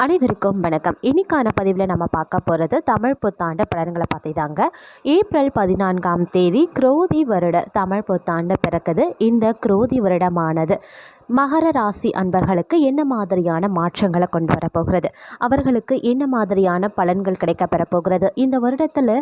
அனைவருக்கும் வணக்கம். இன்னைக்கான பதிவில் நம்ம பார்க்க போகிறது தமிழ் புத்தாண்டு பலன்களை பற்றி தாங்க. ஏப்ரல் 14ஆம் தேதி குரோதி வருட தமிழ் புத்தாண்டு பிறக்குது. இந்த குரோதி வருடமானது மகர ராசி அன்பர்களுக்கு என்ன மாதிரியான மாற்றங்களை கொண்டு வரப்போகிறது, அவர்களுக்கு என்ன மாதிரியான பலன்கள் கிடைக்க பெறப்போகிறது, இந்த வருடத்தில்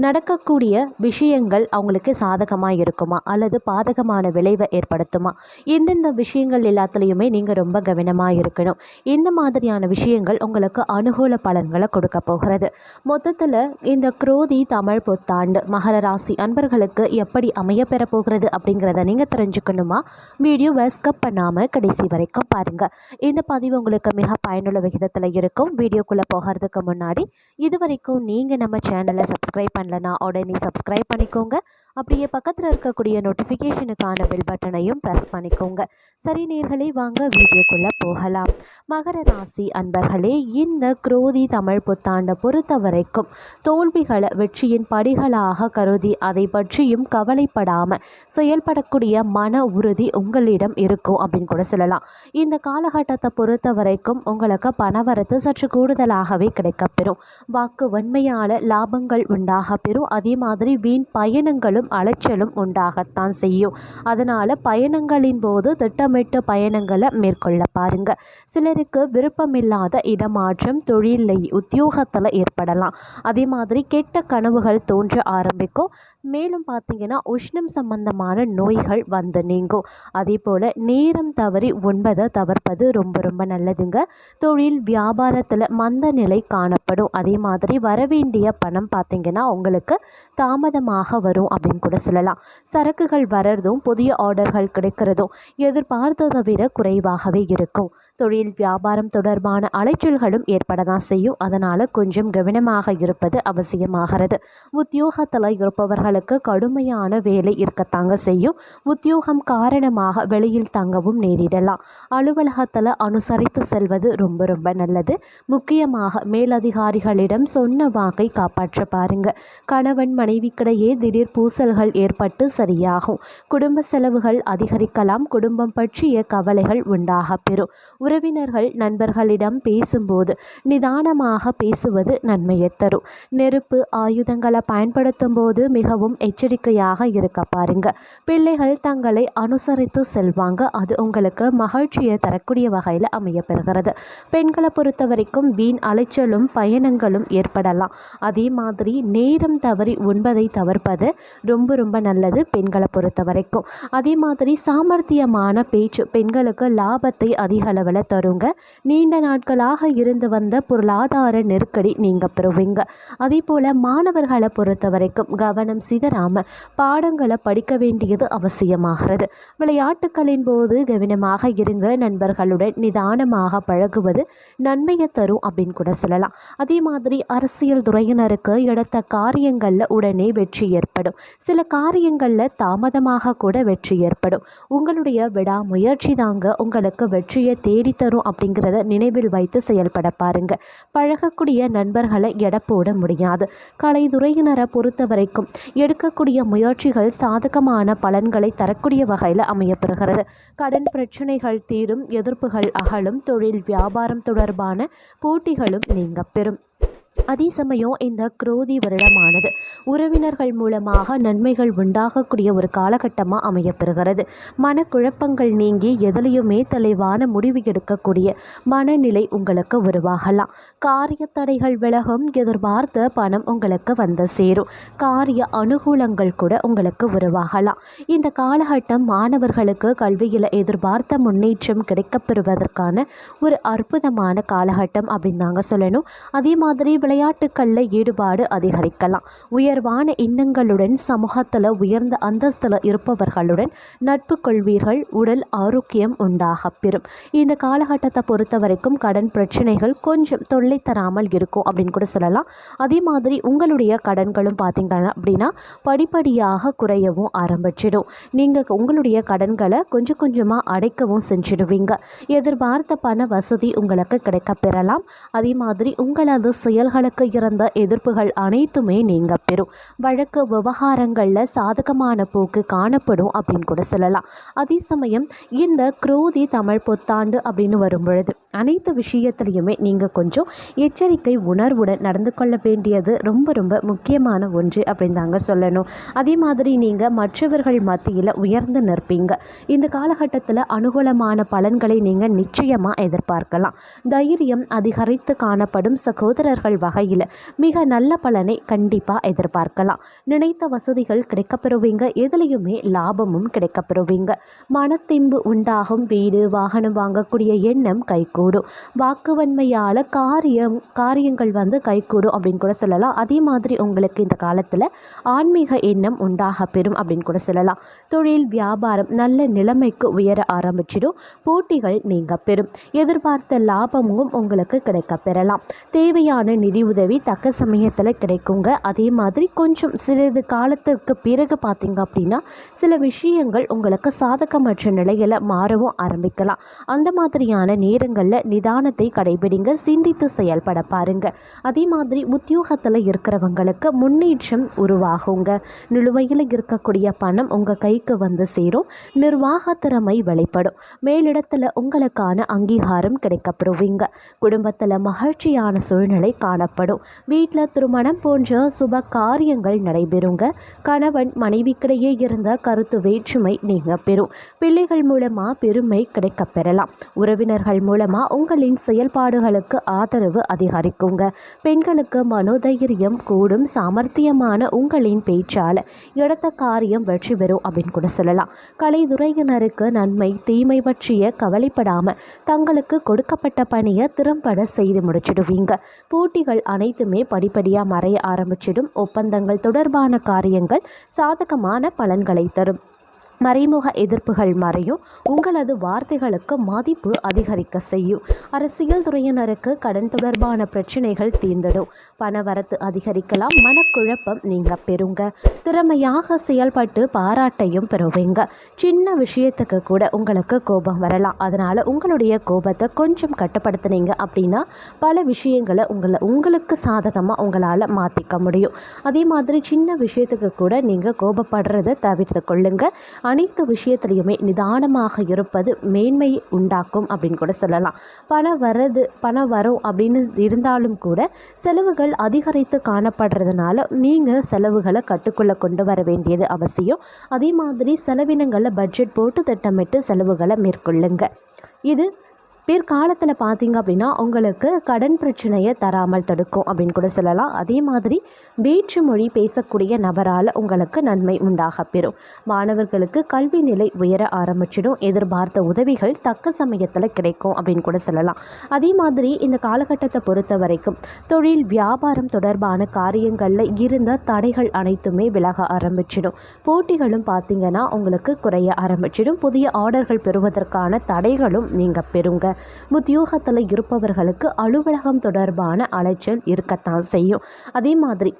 நடக்கக்கூடிய விஷயங்கள் அவங்களுக்கு சாதகமாக இருக்குமா அல்லது பாதகமான விளைவை ஏற்படுத்துமா, எந்தெந்த விஷயங்கள் எல்லாத்துலேயுமே நீங்கள் ரொம்ப கவனமாக இருக்கணும். இந்த மாதிரியான விஷயங்கள் உங்களுக்கு அனுகூல பலன்களை கொடுக்க போகிறது. மொத்தத்தில் இந்த குரோதி தமிழ் புத்தாண்டு மகர ராசி அன்பர்களுக்கு எப்படி அமைய பெறப்போகிறது அப்படிங்கிறத நீங்கள் தெரிஞ்சுக்கணுமா? வீடியோவை ஸ்கிப் பண்ணாமல் கடைசி வரைக்கும் பாருங்க. இந்த பதிவு உங்களுக்கு மிக பயனுள்ள விகிதத்தில் இருக்கும். வீடியோக்குள்ளே போகிறதுக்கு முன்னாடி இது வரைக்கும் நீங்கள் நம்ம சேனலை சப்ஸ்கிரைப் பண்ணலன்னா உடனே சப்ஸ்கிரைப் பண்ணிக்கோங்க. அப்படியே பக்கத்தில் இருக்கக்கூடிய நோட்டிஃபிகேஷனுக்கான பெல் பட்டனையும் ப்ரெஸ் பண்ணிக்கோங்க. சரி நேயர்களே, வாங்க வீடியோக்குள்ளே போகலாம். மகர ராசி அன்பர்களே, இந்த குரோதி தமிழ் புத்தாண்டை பொறுத்த வரைக்கும் தோல்விகளை வெற்றியின் படிகளாக கருதி அதை பற்றியும் கவலைப்படாமல் செயல்படக்கூடிய மன உறுதி உங்களிடம் இருக்கும் அப்படின்னு கூட சொல்லலாம். இந்த காலகட்டத்தை பொறுத்த வரைக்கும் உங்களுக்கு பணவரத்து சற்று கூடுதலாகவே கிடைக்கப்பெறும். வாக்கு வன்மையால் லாபங்கள் உண்டாக பெறும். அதே மாதிரி வீண் பயணங்களும் அலைச்சலும் உண்டாகத்தான் செய்யும். அதனால் பயணங்களின் போது திட்டமிட்ட பயணங்களை மேற்கொள்ள பாருங்க. சிலருக்கு விருப்பமில்லாத இடமாற்றம் தொழிலை உத்தியோகத்தில் ஏற்படலாம். அதே மாதிரி கெட்ட கனவுகள் தோன்ற ஆரம்பிக்கும். மேலும் பார்த்தீங்கன்னா உஷ்ணம் சம்பந்தமான நோய்கள் வந்து நீங்கும். அதே போல் நேரம் தவறி உண்பதை தவிர்ப்பது ரொம்ப ரொம்ப நல்லதுங்க. தொழில் வியாபாரத்தில் மந்த நிலை காணப்படும். அதே மாதிரி வரவேண்டிய பணம் பார்த்தீங்கன்னா உங்களுக்கு தாமதமாக வரும் அப்படின்னு கூட சொல்லலாம். சரக்குகள் வர்றதும் புதிய ஆர்டர்கள் கிடைக்கிறதும் எதிர்பார்த்ததை விட குறைவாகவே இருக்கும். தொழில் வியாபாரம் தொடர்பான அலைச்சல்களும் ஏற்படதான் செய்யும். அதனால் கொஞ்சம் கவனமாக இருப்பது அவசியமாகிறது. உத்தியோகத்தில் இருப்பவர்களுக்கு கடுமையான வேலை இருக்கத்தாங்க செய்யும். உத்தியோகம் காரணமாக வெளியில் தங்கவும் நேரிடலாம். அலுவலகத்தில் அனுசரித்து செல்வது ரொம்ப ரொம்ப நல்லது. முக்கியமாக மேலதிகாரிகளிடம் சொன்ன வாக்கை காப்பாற்ற பாருங்க. கணவன் மனைவிக்கிடையே திடீர் பூசல்கள் ஏற்பட்டு சரியாகும். குடும்ப செலவுகள் அதிகரிக்கலாம். குடும்பம் பற்றிய கவலைகள் உண்டாக பெறும். உறவினர்கள் நண்பர்களிடம் பேசும்போது நிதானமாக பேசுவது நன்மையை தரும். நெருப்பு ஆயுதங்களை பயன்படுத்தும் போது மிகவும் எச்சரிக்கையாக இருக்க பாருங்க. பிள்ளைகள் தங்களை அனுசரித்து செல்வாங்க. அது உங்களுக்கு மகிழ்ச்சியை தரக்கூடிய வகையில் அமைய பெறுகிறது. பெண்களை பொறுத்த வரைக்கும் வீண் அலைச்சலும் பயணங்களும் ஏற்படலாம். அதே மாதிரி நேரம் தவறி உண்பதை தவிர்ப்பது ரொம்ப ரொம்ப நல்லது பெண்களை பொறுத்த வரைக்கும். அதே மாதிரி சாமர்த்தியமான பேச்சு பெண்களுக்கு லாபத்தை அதிக அளவில் தருங்க. நீண்ட நாட்களாக இருந்து வந்த பொருளாதார நெருக்கடி நீங்க பெறுவீங்க. அதே போல மாணவர்களை பொறுத்த வரைக்கும் கவனம் சிதறாம பாடங்களை படிக்க வேண்டியது அவசியமாகிறது. விளையாட்டுகளின் போது கவனமாக இருங்க. நண்பர்களுடன் நிதானமாக பழகுவது நன்மையை தரும் அப்படின்னு கூட சொல்லலாம். அதே மாதிரி அரசியல் துறையினருக்கு எடுத்த காரியங்களில் உடனே வெற்றி ஏற்படும். சில காரியங்களில் தாமதமாக கூட வெற்றி ஏற்படும். உங்களுடைய விடாமுயற்சி தாங்க உங்களுக்கு வெற்றியை தேடித்தரும் அப்படிங்கிறத நினைவில் வைத்து செயல்பட பாருங்க. பழகக்கூடிய நண்பர்களை எடை போட முடியாது. கலைத்துறையினரை பொறுத்த வரைக்கும் எடுக்கக்கூடிய முயற்சிகள் சாதகமான பலன்களை தரக்கூடிய வகையில் அமையப்பெறுகிறது. கடன் பிரச்சனைகள் தீரும். எதிர்ப்புகள் அகலும். தொழில் வியாபாரம் தொடர்பான போட்டிகளும் நீங்க பெறும். அதே சமயம் இந்த குரோதி வருடமானது உறவினர்கள் மூலமாக நன்மைகள் உண்டாகக்கூடிய ஒரு காலகட்டமாக அமையப்பெறுகிறது. மனக்குழப்பங்கள் நீங்கி எதிலையுமே தெளிவான முடிவு எடுக்கக்கூடிய மனநிலை உங்களுக்கு உருவாகலாம். காரிய தடைகள் விலகும். எதிர்பார்த்த பணம் உங்களுக்கு வந்து சேரும். காரிய அனுகூலங்கள் கூட உங்களுக்கு உருவாகலாம். இந்த காலகட்டம் மாணவர்களுக்கு கல்வியில் எதிர்பார்த்த முன்னேற்றம் கிடைக்கப்பெறுவதற்கான ஒரு அற்புதமான காலகட்டம் அப்படின்னு தாங்க சொல்லணும். அதே மாதிரி விளையாட்டுக்களில் ஈடுபாடு அதிகரிக்கலாம். உயர்வான எண்ணங்களுடன் சமூகத்தில் உயர்ந்த அந்தஸ்தில் இருப்பவர்களுடன் நட்பு கொள்வீர்கள். உடல் ஆரோக்கியம் உண்டாக பெறும். இந்த காலகட்டத்தை பொறுத்த வரைக்கும் கடன் பிரச்சனைகள் கொஞ்சம் தொல்லை தராமல் இருக்கும் அப்படின்னு கூட சொல்லலாம். அதே மாதிரி உங்களுடைய கடன்களும் பார்த்தீங்கன்னா அப்படின்னா படிப்படியாக குறையவும் ஆரம்பிச்சிடும். நீங்கள் உங்களுடைய கடன்களை கொஞ்சம் கொஞ்சமாக அடைக்கவும் செஞ்சிடுவீங்க. எதிர்பார்த்த பண வசதி உங்களுக்கு கிடைக்க பெறலாம். அதே மாதிரி உங்களது செயல்கள் உறவினர்களுக்கு இருந்த எதிர்ப்புகள் அனைத்துமே நீங்க பெறும். வழக்கு விவகாரங்களில் சாதகமான போக்கு காணப்படும் அப்படின்னு கூட சொல்லலாம். அதே சமயம் இந்த குரோதி தமிழ் புத்தாண்டு அப்படின்னு வரும்பொழுது அனைத்து விஷயத்திலையுமே நீங்கள் கொஞ்சம் எச்சரிக்கை உணர்வுடன் நடந்து கொள்ள வேண்டியது ரொம்ப ரொம்ப முக்கியமான ஒன்று அப்படின்னு தாங்க சொல்லணும். அதே மாதிரி நீங்கள் மற்றவர்கள் மத்தியில் உயர்ந்து நிற்பீங்க. இந்த காலகட்டத்தில் அனுகூலமான பலன்களை நீங்கள் நிச்சயமாக எதிர்பார்க்கலாம். தைரியம் அதிகரித்து காணப்படும். சகோதரர்கள் வகையில் மிக நல்ல பலனை கண்டிப்பாக எதிர்பார்க்கலாம். நினைத்த வசதிகள் கிடைக்கப்பெறுவீங்க. எதுலேயுமே லாபமும் கிடைக்கப்பெறுவீங்க. மனத்திம்பு உண்டாகும். வீடு வாகனம் வாங்கக்கூடிய எண்ணம் கைகூடும். வாக்குவன்மையால் காரியங்கள் கைகூடும் அப்படின்னு கூட சொல்லலாம். அதே மாதிரி உங்களுக்கு இந்த காலத்தில் ஆன்மீக எண்ணம் உண்டாக பெறும் அப்படின்னு கூட சொல்லலாம். தொழில் வியாபாரம் நல்ல நிலைமைக்கு உயர ஆரம்பிச்சிடும். போட்டிகள் நீங்க பெறும். எதிர்பார்த்த லாபமும் உங்களுக்கு கிடைக்க பெறலாம். தேவையான நிதி உதவி தக்க சமயத்தில் கிடைக்குங்க. அதே மாதிரி கொஞ்சம் சிறிது காலத்துக்கு பிறகு பார்த்தீங்க அப்படின்னா சில விஷயங்கள் உங்களுக்கு சாதகமற்ற நிலையில் மாறவும் ஆரம்பிக்கலாம். அந்த மாதிரியான நேரங்களில் நிதானத்தை கடைபிடிங்க. சிந்தித்து செயல்பட பாருங்க. அதே மாதிரி உத்தியோகத்தில் இருக்கிறவங்களுக்கு முன்னேற்றம் உருவாகுங்க. நிலுவையில் இருக்கக்கூடிய பணம் உங்கள் கைக்கு வந்து சேரும். நிர்வாக திறமை வெளிப்படும். மேலிடத்தில் உங்களுக்கான அங்கீகாரம் கிடைக்கப்பெறுவீங்க. குடும்பத்தில் மகிழ்ச்சியான சூழ்நிலை காணப்படும். வீட்டில் திருமணம் போன்ற சுப காரியங்கள் நடைபெறுங்க. கணவன் மனைவிக்கிடையே இருந்த கருத்து வேற்றுமை நீங்க பெறும். பிள்ளைகள் மூலமாக பெருமை கிடைக்கப் பெறலாம். உறவினர்கள் மூலமாக உங்களின் செயல்பாடுகளுக்கு ஆதரவு அதிகரிக்குங்க. பெண்களுக்கு மனோதைரியம் கூடும். சாமர்த்தியமான உங்களின் பேச்சால் எடுத்த காரியம் வெற்றி பெறும் அப்படின்னு கூட சொல்லலாம். கலைத்துறையினருக்கு நன்மை தீமை பற்றிய கவலைப்படாமல் தங்களுக்கு கொடுக்கப்பட்ட பணியை திறம்பட செய்து முடிச்சிடுவீங்க. போட்டிகள் அனைத்துமே படிப்படியாக மறைய ஆரம்பிச்சிடும். ஒப்பந்தங்கள் தொடர்பான காரியங்கள் சாதகமான பலன்களை தரும். மறைமுக எதிர்ப்புகள் மறையும். உங்களது வார்த்தைகளுக்கு மதிப்பு அதிகரிக்க செய்யும். அரசியல் துறையினருக்கு கடன் தொடர்பான பிரச்சனைகள் தீர்ந்திடும். பணவரத்து அதிகரிக்கலாம். மனக்குழப்பம் நீங்க பெறுங்க. திறமையாக செயல்பட்டு பாராட்டையும் பெறுவீங்க. சின்ன விஷயத்துக்கு கூட உங்களுக்கு கோபம் வரலாம். அதனால உங்களுடைய கோபத்தை கொஞ்சம் கட்டுப்படுத்தினீங்க அப்படின்னா பல விஷயங்களை உங்களுக்கு சாதகமாக உங்களால் மாற்றிக்க முடியும். அதே மாதிரி சின்ன விஷயத்துக்கு கூட நீங்கள் கோபப்படுறதை தவிர்த்து கொள்ளுங்க. அனைத்து விஷயத்திலையுமே நிதானமாக இருப்பது மேன்மை உண்டாக்கும் அப்படின்னு கூட சொல்லலாம். பணம் வரும் அப்படின்னு இருந்தாலும் கூட செலவுகள் அதிகரித்து காணப்படுறதுனால நீங்கள் செலவுகளை கட்டுக்குள்ளே கொண்டு வர வேண்டியது அவசியம். அதே மாதிரி செலவினங்களில் பட்ஜெட் போட்டு திட்டமிட்டு செலவுகளை மேற்கொள்ளுங்க. இது பிற்காலத்தில் பார்த்தீங்க அப்படின்னா உங்களுக்கு கடன் பிரச்சனையை தராமல் தடுக்கும் அப்படின்னு கூட சொல்லலாம். அதே மாதிரி வேற்று மொழி பேசக்கூடிய நபரால் உங்களுக்கு நன்மை உண்டாக பெறும். மாணவர்களுக்கு கல்வி நிலை உயர ஆரம்பிச்சிடும். எதிர்பார்த்த உதவிகள் தக்க சமயத்தில் கிடைக்கும் அப்படின்னு கூட சொல்லலாம். அதே மாதிரி இந்த காலகட்டத்தை பொறுத்த வரைக்கும் தொழில் வியாபாரம் தொடர்பான காரியங்களில் இருந்த தடைகள் அனைத்துமே விலக ஆரம்பிச்சிடும். போட்டிகளும் பார்த்தீங்கன்னா உங்களுக்கு குறைய ஆரம்பிச்சிடும். புதிய ஆர்டர்கள் பெறுவதற்கான தடைகளும் நீங்கள் பெறுங்க. உத்தியோகத்தில் இருப்பவர்களுக்கு அலுவலகம் தொடர்பான அலைச்சல் இருக்கத்தான் செய்யும். அதே மாதிரி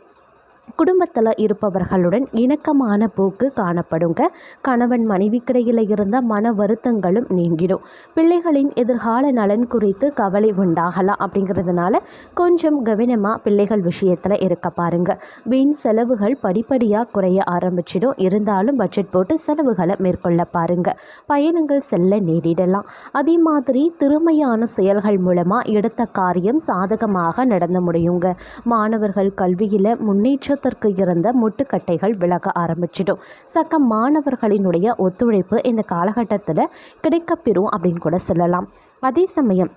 குடும்பத்தில் இருப்பவர்களுடன் இணக்கமான போக்கு காணப்படுங்க. கணவன் மனைவிக்கிடையில் இருந்த மன வருத்தங்களும் நீங்கிடும். பிள்ளைகளின் எதிர்கால நலன் குறித்து கவலை உண்டாகலாம். அப்படிங்கிறதுனால கொஞ்சம் கவனமாக பிள்ளைகள் விஷயத்தில் இருக்க பாருங்க. வீண் செலவுகள் படிப்படியாக குறைய ஆரம்பிச்சிடும். இருந்தாலும் பட்ஜெட் போட்டு செலவுகளை மேற்கொள்ள பாருங்க. பயணங்கள் செல்ல நேரிடலாம். அதே மாதிரி திறமையான செயல்கள் மூலமாக எடுத்த காரியம் சாதகமாக நடந்து முடியுங்க. மாணவர்கள் கல்வியில் முன்னேற்ற இருந்த முட்டுக்கட்டைகள் விலக ஆரம்பிச்சிடும். சக மாணவர்களினுடைய ஒத்துழைப்பு இந்த காலகட்டத்தில் கிடைக்கப்பெறும் அப்படின்னு கூட சொல்லலாம். அதே சமயம்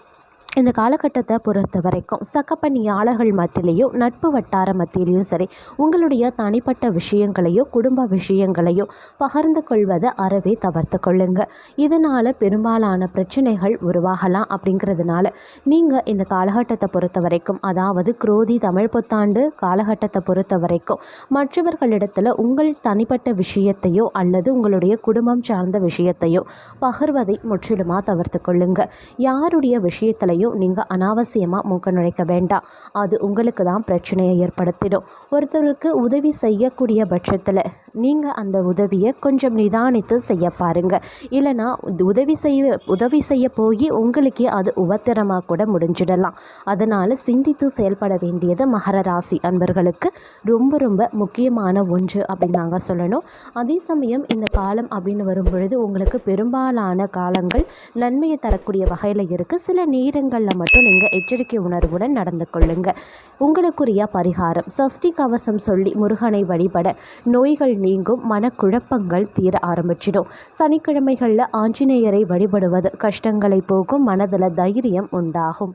இந்த காலகட்டத்தை பொறுத்த வரைக்கும் சக பணியாளர்கள் மத்தியிலையும் நட்பு வட்டார மத்தியிலையும் சரி உங்களுடைய தனிப்பட்ட விஷயங்களையோ குடும்ப விஷயங்களையோ பகிர்ந்து கொள்வதை அறவே தவிர்த்து கொள்ளுங்க. இதனால் பெரும்பாலான பிரச்சனைகள் உருவாகலாம். அப்படிங்கிறதுனால நீங்கள் இந்த காலகட்டத்தை பொறுத்த வரைக்கும் அதாவது குரோதி தமிழ் புத்தாண்டு காலகட்டத்தை பொறுத்த வரைக்கும் மற்றவர்களிடத்தில் உங்கள் தனிப்பட்ட விஷயத்தையோ அல்லது உங்களுடைய குடும்பம் சார்ந்த விஷயத்தையோ பகிர்வதை முற்றிலுமாக தவிர்த்து கொள்ளுங்க. யாருடைய விஷயத்திலையும் விஷயத்துலையும் நீங்கள் அனாவசியமாக மூக்க நுழைக்க வேண்டாம். அது உங்களுக்கு தான் பிரச்சனையை ஏற்படுத்திடும். ஒருத்தருக்கு உதவி செய்யக்கூடிய பட்சத்தில் நீங்கள் அந்த உதவியை கொஞ்சம் நிதானித்து செய்ய பாருங்கள். இல்லைனா உதவி செய்ய போய் உங்களுக்கே அது உபத்திரமாக கூட முடிஞ்சிடலாம். அதனால் சிந்தித்து செயல்பட வேண்டியது மகர ராசி அன்பர்களுக்கு ரொம்ப ரொம்ப முக்கியமான ஒன்று அப்படின்னு நாங்கள் சொல்லணும். அதே சமயம் இந்த காலம் அப்படின்னு வரும்பொழுது உங்களுக்கு பெரும்பாலான காலங்கள் நன்மையை தரக்கூடிய வகையில் இருக்குது. சில நேரங்களில் மட்டும் நீங்கள் எச்சரிக்கை உணர்வுடன் நடந்து கொள்ளுங்க. உங்களுக்குரிய பரிகாரம் சஷ்டி கவசம் சொல்லி முருகனை வழிபட நோய்கள் நீங்கும், மனக்குழப்பங்கள் தீர ஆரம்பிச்சிடும். சனிக்கிழமைகளில் ஆஞ்சநேயரை வழிபடுவது கஷ்டங்களை போக்கும், மனதில் தைரியம் உண்டாகும்.